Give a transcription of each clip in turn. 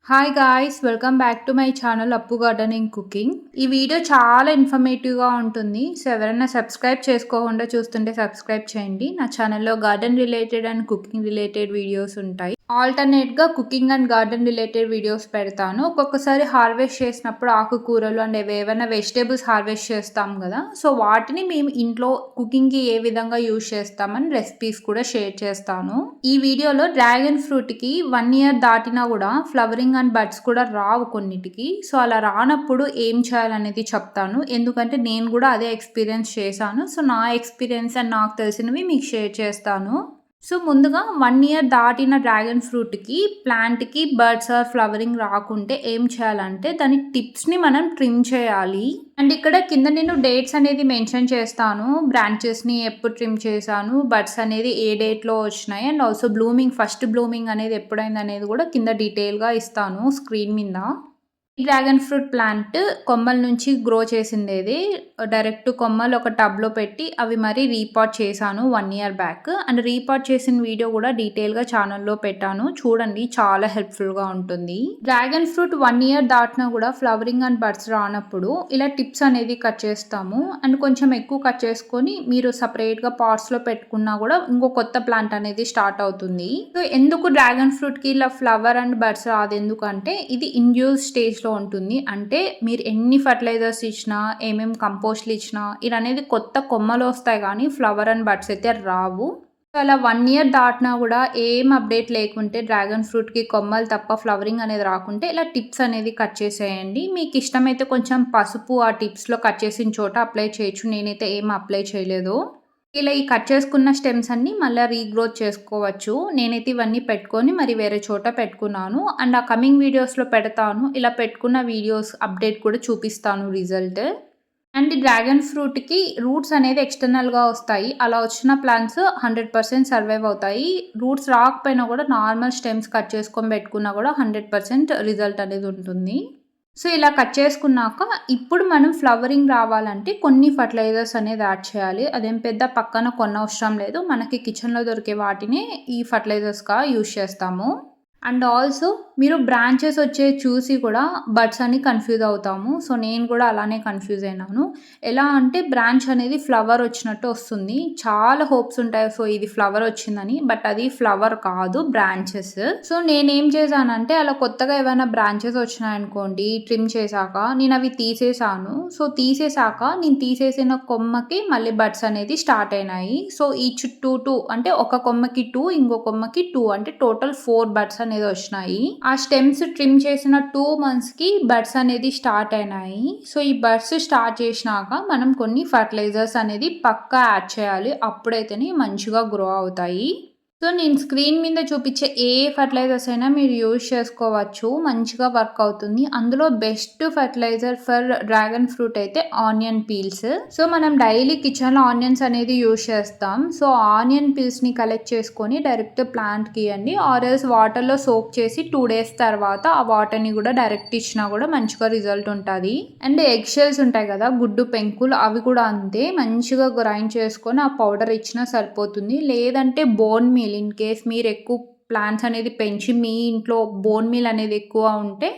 Hi guys welcome back to my channel అప్పు gardening cooking. ఈ video చాలా ఇన్ఫర్మేటివ్గా ఉంటుంది. సో ఎవరైనా సబ్స్క్రైబ్ చేసుకోకుండా చూస్తుంటే సబ్స్క్రైబ్ చేయండి. నా ఛానల్లో garden related and cooking related videos ఉంటాయి. ఆల్టర్నేట్గా cooking and garden related videos పెడతాను. ఒక్కొక్కసారి హార్వెస్ట్ చేసినప్పుడు ఆకుకూరలు అండ్ ఏవైనా వెజిటేబుల్స్ హార్వెస్ట్ చేస్తాం కదా, సో వాటిని మేము ఇంట్లో కుకింగ్కి ఏ విధంగా యూజ్ చేస్తామని రెసిపీస్ కూడా షేర్ చేస్తాను. ఈ వీడియోలో డ్రాగన్ ఫ్రూట్కి 1 year దాటినా కూడా ఫ్లవరింగ్ అండ్ బడ్స్ కూడా రావు కొన్నిటికి. సో అలా రానప్పుడు ఏం చేయాలనేది చెప్తాను, ఎందుకంటే నేను కూడా అదే ఎక్స్పీరియన్స్ చేశాను. సో నా ఎక్స్పీరియన్స్ అండ్ నాకు తెలిసినవి మీకు షేర్ చేస్తాను. సో ముందుగా 1 year దాటిన డ్రాగన్ ఫ్రూట్కి ప్లాంట్కి బర్డ్స్ ఆర్ ఫ్లవరింగ్ రాకుంటే ఏం చేయాలంటే దాని టిప్స్ని మనం ట్రిమ్ చేయాలి. అండ్ ఇక్కడ కింద నేను డేట్స్ అనేది మెన్షన్ చేస్తాను, బ్రాంచెస్ని ఎప్పుడు ట్రిమ్ చేశాను, బర్డ్స్ అనేది ఏ డేట్లో వచ్చినాయి, అండ్ ఆల్సో ఫస్ట్ బ్లూమింగ్ అనేది ఎప్పుడైంది అనేది కూడా కింద డీటెయిల్గా ఇస్తాను స్క్రీన్ మీద. ఈ డ్రాగన్ ఫ్రూట్ ప్లాంట్ కొమ్మల నుంచి గ్రో చేసిండేది. డైరెక్ట్ కొమ్మలు ఒక టబ్లో పెట్టి అవి మరి రీపాట్ చేశాను 1 year బ్యాక్. అండ్ రీపాట్ చేసిన వీడియో కూడా డీటెయిల్గా ఛానల్లో పెట్టాను, చూడండి, చాలా హెల్ప్ఫుల్గా ఉంటుంది. డ్రాగన్ ఫ్రూట్ 1 year దాటినా కూడా ఫ్లవరింగ్ అండ్ బడ్స్ రానప్పుడు ఇలా టిప్స్ అనేది కట్ చేస్తాము. అండ్ కొంచెం ఎక్కువ కట్ చేసుకొని మీరు సపరేట్గా పాట్స్లో పెట్టుకున్నా కూడా ఇంకో కొత్త ప్లాంట్ అనేది స్టార్ట్ అవుతుంది. సో ఎందుకు డ్రాగన్ ఫ్రూట్కి ఇలా ఫ్లవర్ అండ్ బడ్స్ రాదు, ఎందుకంటే ఇది ఇండ్యూస్ స్టేజ్లో ఉంటుంది. అంటే మీరు ఎన్ని ఫర్టిలైజర్స్ ఇచ్చినా, ఏమేమి కంపోస్ట్లు ఇచ్చినా, ఇది అనేది కొత్త కొమ్మలు వస్తాయి కానీ ఫ్లవర్ అండ్ బడ్స్ అయితే రావు. అలా 1 year దాటినా కూడా ఏం అప్డేట్ లేకుంటే డ్రాగన్ ఫ్రూట్కి కొమ్మలు తప్ప ఫ్లవరింగ్ అనేది రాకుంటే ఇలా టిప్స్ అనేది కట్ చేసేయండి. మీకు ఇష్టమైతే కొంచెం పసుపు ఆ టిప్స్లో కట్ చేసిన చోట అప్లై చేయొచ్చు, నేనైతే ఏం అప్లై చేయలేదు. ఇలా ఈ కట్ చేసుకున్న స్టెమ్స్ అన్ని మళ్ళీ రీగ్రోత్ చేసుకోవచ్చు. నేనైతే ఇవన్నీ పెట్టుకొని మరి వేరే చోట పెట్టుకున్నాను. అండ్ ఆ కమింగ్ వీడియోస్లో పెడతాను, ఇలా పెట్టుకున్న వీడియోస్ అప్డేట్ కూడా చూపిస్తాను రిజల్ట్. అండ్ డ్రాగన్ ఫ్రూట్కి రూట్స్ అనేది ఎక్స్టర్నల్గా వస్తాయి. అలా వచ్చిన ప్లాంట్స్ 100% సర్వైవ్ అవుతాయి. రూట్స్ రాకపోయినా కూడా నార్మల్ స్టెమ్స్ కట్ చేసుకొని పెట్టుకున్నా కూడా 100% రిజల్ట్ అనేది ఉంటుంది. సో ఇలా కట్ చేసుకున్నాక ఇప్పుడు మనం ఫ్లవరింగ్ రావాలంటే కొన్ని ఫర్టిలైజర్స్ అనేది యాడ్ చేయాలి. అదేం పెద్ద పక్కన కొనవసరం లేదు, మనకి కిచెన్లో దొరికే వాటిని ఈ ఫర్టిలైజర్స్గా యూజ్ చేస్తాము. అండ్ ఆల్సో మీరు బ్రాంచెస్ వచ్చే చూసి కూడా బడ్స్ అని కన్ఫ్యూజ్ అవుతాము. సో నేను కూడా అలానే కన్ఫ్యూజ్ అయినాను. ఎలా అంటే బ్రాంచ్ అనేది ఫ్లవర్ వచ్చినట్టు వస్తుంది, చాలా హోప్స్ ఉంటాయి సో ఇది ఫ్లవర్ వచ్చిందని, బట్ అది ఫ్లవర్ కాదు, బ్రాంచెస్. సో నేనేం చేశానంటే అలా కొత్తగా ఏమైనా బ్రాంచెస్ వచ్చినాయనుకోండి ట్రిమ్ చేశాక నేను అవి తీసేసాను. సో తీసేసాక నేను తీసేసిన కొమ్మకి మళ్ళీ బడ్స్ అనేది స్టార్ట్ అయినాయి. సో ఈచ్ 2 అంటే ఒక కొమ్మకి 2, ఇంకో కొమ్మకి 2, అంటే టోటల్ 4 బడ్స్ అనేది వచ్చినాయి. ఆ స్టెమ్స్ ట్రిమ్ చేసిన 2 monthsకి బడ్స్ అనేది స్టార్ట్ అయినాయి. సో ఈ బడ్స్ స్టార్ట్ చేసినాక మనం కొన్ని ఫర్టిలైజర్స్ అనేది పక్కా యాడ్ చేయాలి, అప్పుడైతేనే మంచిగా గ్రో అవుతాయి. సో నేను స్క్రీన్ మీద చూపించే ఏ ఫర్టిలైజర్స్ అయినా మీరు యూజ్ చేసుకోవచ్చు, మంచిగా వర్క్ అవుతుంది. అందులో best fertiliser for dragon fruit అయితే ఆనియన్ పీల్స్. సో మనం డైలీ కిచెన్లో ఆనియన్స్ అనేది యూజ్ చేస్తాం. సో ఆనియన్ పీల్స్ని కలెక్ట్ చేసుకొని డైరెక్ట్ ప్లాంట్కి ఇవ్వండి, ఆర్ఎల్స్ వాటర్లో సోక్ చేసి 2 days తర్వాత ఆ వాటర్ని కూడా డైరెక్ట్ ఇచ్చినా కూడా మంచిగా రిజల్ట్ ఉంటుంది. అండ్ ఎగ్ షెల్స్ ఉంటాయి కదా, గుడ్డు పెంకులు, అవి కూడా అంతే, మంచిగా గ్రైండ్ చేసుకొని ఆ పౌడర్ ఇచ్చినా సరిపోతుంది. లేదంటే బోన్ మీల్, ఇన్ కేస్ మీరు ఎక్కువ ప్లాంట్స్ అనేది పెంచి మీ ఇంట్లో బోన్ మీల్ అనేది ఎక్కువ ఉంటే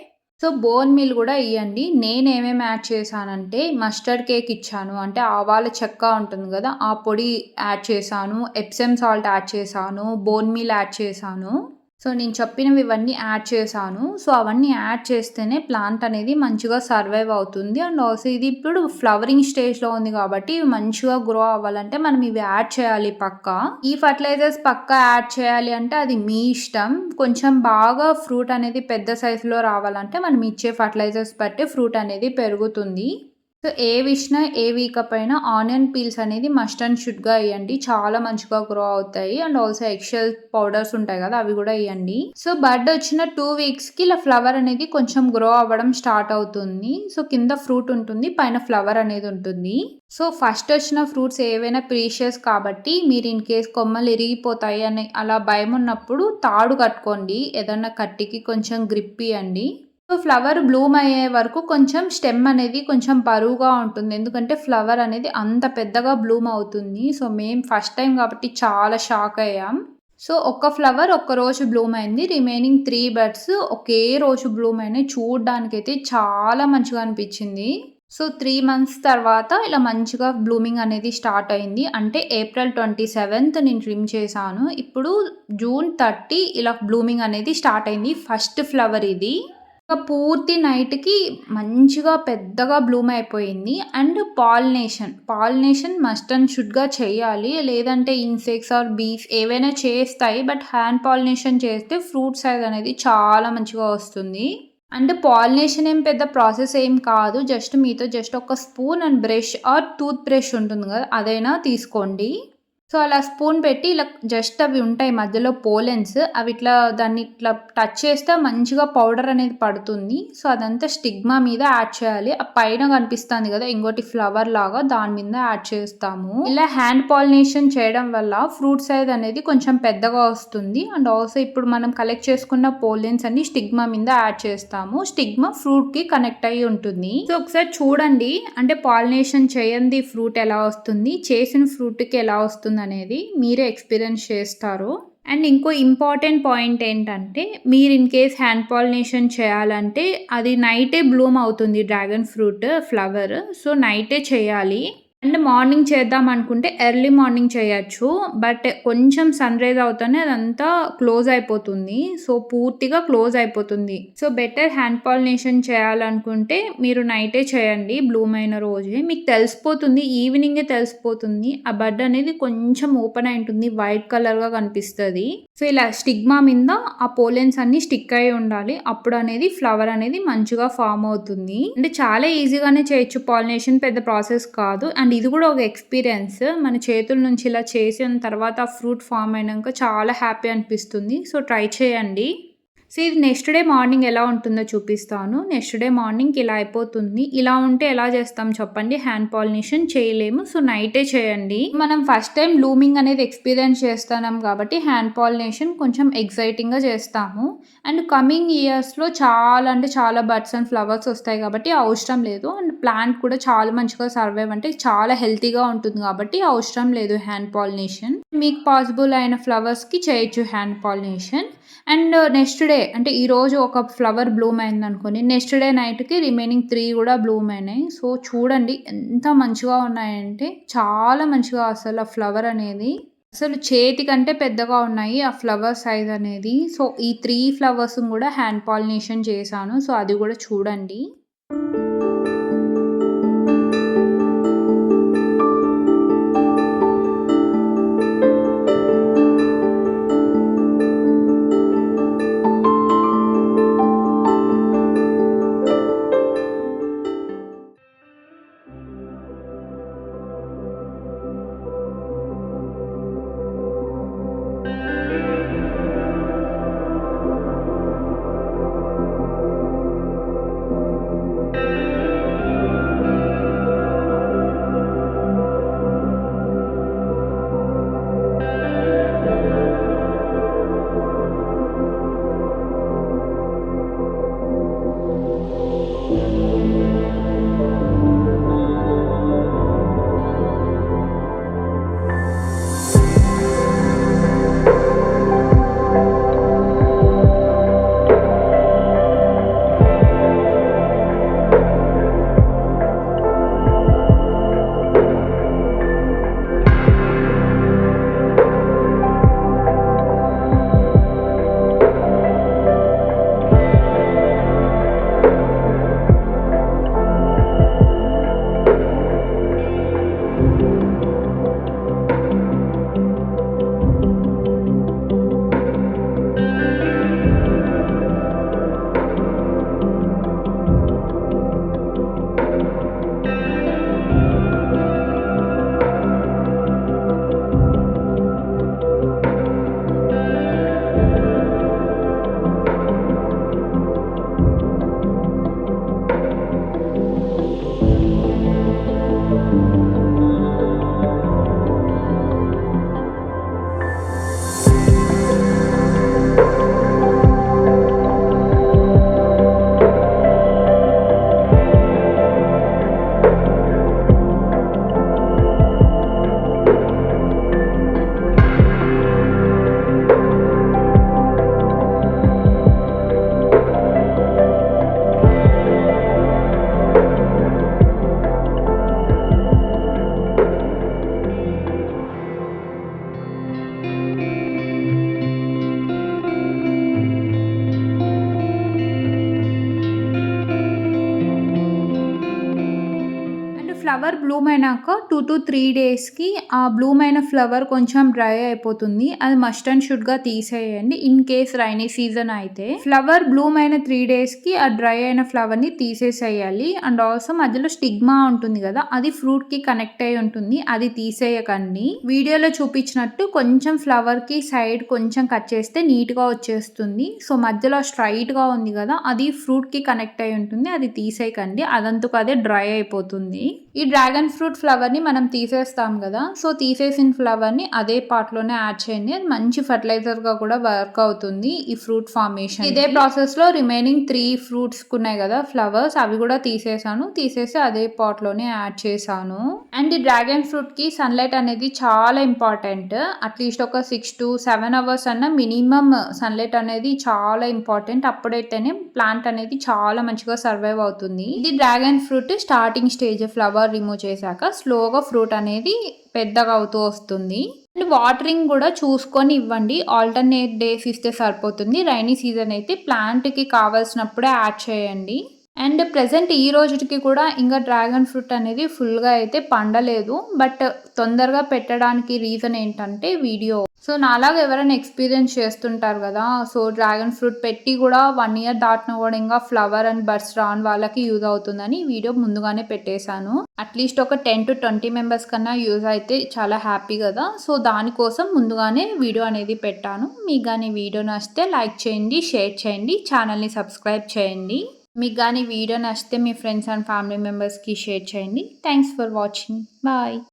సో బోన్ మీల్ కూడా ఇవ్వండి. నేను ఏమేమి యాడ్ చేశానంటే మస్టర్డ్ కేక్ ఇచ్చాను, అంటే ఆవాల చెక్క ఉంటుంది కదా ఆ పొడి యాడ్ చేశాను, ఎప్సమ్ సాల్ట్ యాడ్ చేశాను, బోన్ మీల్ యాడ్ చేశాను. సో నేను చెప్పినవి ఇవన్నీ యాడ్ చేశాను. సో అవన్నీ యాడ్ చేస్తేనే ప్లాంట్ అనేది మంచిగా సర్వైవ్ అవుతుంది. అండ్ ఆల్సో ఇది ఇప్పుడు ఫ్లవరింగ్ స్టేజ్లో ఉంది కాబట్టి మంచిగా గ్రో అవ్వాలంటే మనం ఇవి యాడ్ చేయాలి పక్కా. ఈ ఫర్టిలైజర్స్ పక్కా యాడ్ చేయాలి అంటే అది మీ ఇష్టం. కొంచెం బాగా ఫ్రూట్ అనేది పెద్ద సైజులో రావాలంటే మనం ఇచ్చే ఫర్టిలైజర్స్ బట్టి ఫ్రూట్ అనేది పెరుగుతుంది. సో ఏ విష్ణ ఏ వీకపోయినా ఆనియన్ పీల్స్ అనేది మస్ట్ అండ్ షుడ్గా వేయండి, చాలా మంచిగా గ్రో అవుతాయి. అండ్ ఆల్సో ఎగ్షెల్ పౌడర్స్ ఉంటాయి కదా అవి కూడా వేయండి. సో బర్డ్ వచ్చిన 2 weeksకి ఇలా ఫ్లవర్ అనేది కొంచెం గ్రో అవ్వడం స్టార్ట్ అవుతుంది. సో కింద ఫ్రూట్ ఉంటుంది, పైన ఫ్లవర్ అనేది ఉంటుంది. సో ఫస్ట్ వచ్చిన ఫ్రూట్స్ ఏవైనా ప్రీషియస్ కాబట్టి మీరు ఇన్ కేస్ కొమ్మలు ఇరిగిపోతాయి అని అలా భయం ఉన్నప్పుడు తాడు కట్టుకోండి, ఏదన్నా కట్టికి కొంచెం గ్రిప్ ఇవ్వండి. సో ఫ్లవర్ బ్లూమ్ అయ్యే వరకు కొంచెం స్టెమ్ అనేది కొంచెం బరువుగా ఉంటుంది, ఎందుకంటే ఫ్లవర్ అనేది అంత పెద్దగా బ్లూమ్ అవుతుంది. సో మేము ఫస్ట్ టైం కాబట్టి చాలా షాక్ అయ్యాం. సో ఒక్క ఫ్లవర్ ఒక్క రోజు బ్లూమ్ అయింది. రిమైనింగ్ 3 బడ్స్ ఒకే రోజు బ్లూమ్ అయినాయి. చూడ్డానికైతే చాలా మంచిగా అనిపించింది. సో 3 మంత్స్ తర్వాత ఇలా మంచిగా బ్లూమింగ్ అనేది స్టార్ట్ అయింది. అంటే ఏప్రిల్ 27th నేను ట్రిమ్ చేశాను. ఇప్పుడు జూన్ 30 ఇలా బ్లూమింగ్ అనేది స్టార్ట్ అయింది. ఫస్ట్ ఫ్లవర్ ఇది. పూర్తి నైట్‌కి మంచిగా పెద్దగా బ్లూమ్ అయిపోయింది. అండ్ పాలినేషన్ మస్ట్ అండ్ షుడ్‌గా చేయాలి. లేదంటే ఇన్సెక్ట్స్ ఆర్ బీస్ ఏవైనా చేస్తాయి. బట్ హ్యాండ్ పాలినేషన్ చేస్తే ఫ్రూట్ సైజ్ అనేది చాలా మంచిగా వస్తుంది. అండ్ పాలినేషన్ ఏం పెద్ద ప్రాసెస్ ఏం కాదు. జస్ట్ ఒక spoon and brush or toothbrush ఉంటుంది కదా! అదైనా తీసుకోండి. సో అలా స్పూన్ పెట్టి ఇలా జస్ట్ అవి ఉంటాయి మధ్యలో పోలెన్స్. అవి ఇట్లా దాన్ని ఇట్లా టచ్ చేస్తే మంచిగా పౌడర్ అనేది పడుతుంది. సో అదంతా స్టిగ్మా మీద యాడ్ చేయాలి. ఆ పైన కనిపిస్తుంది కదా ఇంకోటి ఫ్లవర్ లాగా, దాని మీద యాడ్ చేస్తాము. ఇలా హ్యాండ్ పాలినేషన్ చేయడం వల్ల ఫ్రూట్ సైజ్ అనేది కొంచెం పెద్దగా వస్తుంది. అండ్ ఆల్సో ఇప్పుడు మనం కలెక్ట్ చేసుకున్న పోలెన్స్ అన్ని స్టిగ్మా మీద యాడ్ చేస్తాము. స్టిగ్మా ఫ్రూట్ కి కనెక్ట్ అయ్యి ఉంటుంది. సో ఒకసారి చూడండి, అంటే పాలినేషన్ చేయండి ఫ్రూట్ ఎలా వస్తుంది, చేసిన ఫ్రూట్ కి ఎలా వస్తుంది అనేది మీరే ఎక్స్పీరియన్స్ చేస్తారు. అండ్ ఇంకో ఇంపార్టెంట్ పాయింట్ ఏంటంటే, మీరు ఇన్ కేస్ హ్యాండ్ పాలినేషన్ చేయాలంటే అది నైటే బ్లూమ్ అవుతుంది డ్రాగన్ ఫ్రూట్ ఫ్లవర్. సో నైటే చేయాలి. అండ్ మార్నింగ్ చేద్దాం అనుకుంటే ఎర్లీ మార్నింగ్ చేయొచ్చు. బట్ కొంచెం సన్ రైజ్ అవుతానే అదంతా క్లోజ్ అయిపోతుంది. సో పూర్తిగా క్లోజ్ అయిపోతుంది. సో బెటర్ హ్యాండ్ పాలినేషన్ చేయాలనుకుంటే మీరు నైటే చేయండి. బ్లూమ్ అయిన రోజే మీకు తెలిసిపోతుంది. ఈవినింగే తెలిసిపోతుంది. ఆ బడ్ అనేది కొంచెం ఓపెన్ అయి ఉంటుంది. వైట్ కలర్గా కనిపిస్తుంది. సో ఇలా స్టిగ్మా మీద ఆ పోలెన్స్ అన్ని స్టిక్ అయి ఉండాలి. అప్పుడు అనేది ఫ్లవర్ అనేది మంచిగా ఫామ్ అవుతుంది. అంటే చాలా ఈజీగానే చేయొచ్చు. పాలినేషన్ పెద్ద ప్రాసెస్ కాదు. అండ్ ఇది కూడా ఒక ఎక్స్పీరియన్స్. మన చేతుల నుంచి ఇలా చేసిన తర్వాత ఆ ఫ్రూట్ ఫామ్ అయినాక చాలా హ్యాపీ అనిపిస్తుంది. సో ట్రై చేయండి. సో ఇది నెక్స్ట్ డే మార్నింగ్ ఎలా ఉంటుందో చూపిస్తాను. నెక్స్ట్ డే మార్నింగ్ ఇలా అయిపోతుంది. ఇలా ఉంటే ఎలా చేస్తాం చెప్పండి? హ్యాండ్ పాలినేషన్ చేయలేము. సో నైటే చేయండి. మనం ఫస్ట్ టైం బ్లూమింగ్ అనేది ఎక్స్పీరియన్స్ చేస్తున్నాం కాబట్టి హ్యాండ్ పాలినేషన్ కొంచెం ఎక్సైటింగ్గా చేస్తాము. అండ్ కమింగ్ ఇయర్స్లో చాలా బడ్స్ అండ్ ఫ్లవర్స్ వస్తాయి కాబట్టి అవసరం లేదు. అండ్ ప్లాంట్ కూడా చాలా మంచిగా సర్వైవ్, అంటే చాలా హెల్తీగా ఉంటుంది కాబట్టి అవసరం లేదు హ్యాండ్ పాలినేషన్. మీకు పాసిబుల్ అయిన ఫ్లవర్స్కి చేయొచ్చు hand pollination. And next day అంటే ఈరోజు ఒక ఫ్లవర్ బ్లూమ్ అయింది అనుకోండి, నెక్స్ట్ డే నైట్కి రిమైనింగ్ 3 కూడా బ్లూమ్ అయినాయి. సో చూడండి ఎంత మంచిగా ఉన్నాయంటే, చాలా మంచిగా అసలు ఆ ఫ్లవర్ అనేది అసలు చేతి కంటే పెద్దగా ఉన్నాయి ఆ ఫ్లవర్ సైజ్ అనేది. సో ఈ 3 ఫ్లవర్స్ కూడా హ్యాండ్ పాలినేషన్ చేశాను. సో అది కూడా చూడండి. ఫ్లవర్ బ్లూమ్ అయినాక 2 to 3 డేస్కి ఆ బ్లూమ్ అయిన ఫ్లవర్ కొంచెం డ్రై అయిపోతుంది. అది మస్ట్ అండ్ షుడ్ గా తీసేయండి. ఇన్ కేస్ రైనీ సీజన్ అయితే ఫ్లవర్ బ్లూమ్ అయిన 3 డేస్కి ఆ డ్రై అయిన ఫ్లవర్ ని తీసేసేయాలి. అండ్ ఆల్సో మధ్యలో స్టిగ్మా ఉంటుంది కదా, అది ఫ్రూట్ కి కనెక్ట్ అయి ఉంటుంది, అది తీసేయకండి. వీడియోలో చూపించినట్టు కొంచెం ఫ్లవర్ కి సైడ్ కొంచెం కట్ చేస్తే నీట్ గా వచ్చేస్తుంది. సో మధ్యలో స్ట్రైట్ గా ఉంది కదా, అది ఫ్రూట్ కి కనెక్ట్ అయి ఉంటుంది, అది తీసేయకండి. అదంతకు అదే డ్రై అయిపోతుంది. ఈ డ్రాగన్ ఫ్రూట్ ఫ్లవర్ ని మనం తీసేస్తాం కదా, సో తీసేసిన ఫ్లవర్ ని అదే పార్ట్ లోనే యాడ్ చేయండి. అది మంచి ఫర్టిలైజర్ గా కూడా వర్క్ అవుతుంది ఈ ఫ్రూట్ ఫార్మేషన్. ఇదే ప్రాసెస్ లో రిమైనింగ్ 3 ఫ్రూట్స్ ఉన్నాయి కదా ఫ్లవర్స్, అవి కూడా తీసేసి అదే పాట్ లోనే యాడ్ చేశాను. అండ్ ఈ డ్రాగన్ ఫ్రూట్ కి సన్లైట్ అనేది చాలా ఇంపార్టెంట్. అట్లీస్ట్ ఒక 6 to 7 అవర్స్ అన్న మినిమం సన్లైట్ అనేది చాలా ఇంపార్టెంట్. అప్పుడైతేనే ప్లాంట్ అనేది చాలా మంచిగా సర్వైవ్ అవుతుంది. ఇది dragon fruit starting stage, flower remove చేశాక స్లోగా ఫ్రూట్ అనేది పెద్దగా అవుతూ వస్తుంది. అండ్ వాటరింగ్ కూడా చూసుకొని ఇవ్వండి. ఆల్టర్నేట్ డేస్ ఇస్తే సరిపోతుంది. రైనీ సీజన్ అయితే ప్లాంట్ కి కావాల్సినప్పుడే యాడ్ చేయండి. అండ్ ప్రెసెంట్ ఈ రోజుకి కూడా ఇంకా డ్రాగన్ ఫ్రూట్ అనేది ఫుల్గా అయితే పండలేదు. బట్ తొందరగా పెట్టడానికి రీజన్ ఏంటంటే వీడియో. సో నాలాగా ఎవరైనా ఎక్స్పీరియన్స్ చేస్తుంటారు కదా, సో డ్రాగన్ ఫ్రూట్ పెట్టి కూడా 1 year దాటిన కూడా ఇంకా ఫ్లవర్ అండ్ బర్డ్స్ రాని వాళ్ళకి యూజ్ అవుతుందని వీడియో ముందుగానే పెట్టేశాను. అట్లీస్ట్ ఒక 10 to 20 మెంబర్స్ కన్నా యూజ్ అయితే చాలా హ్యాపీ కదా. సో దానికోసం ముందుగానే వీడియో అనేది పెట్టాను. మీకు కానీ వీడియో నచ్చితే లైక్ చేయండి, షేర్ చేయండి, ఛానల్ని సబ్స్క్రైబ్ చేయండి. మీకు కానీ వీడియో నచ్చితే మీ ఫ్రెండ్స్ అండ్ ఫ్యామిలీ మెంబర్స్కి షేర్ చేయండి. Thanks for watching. బాయ్.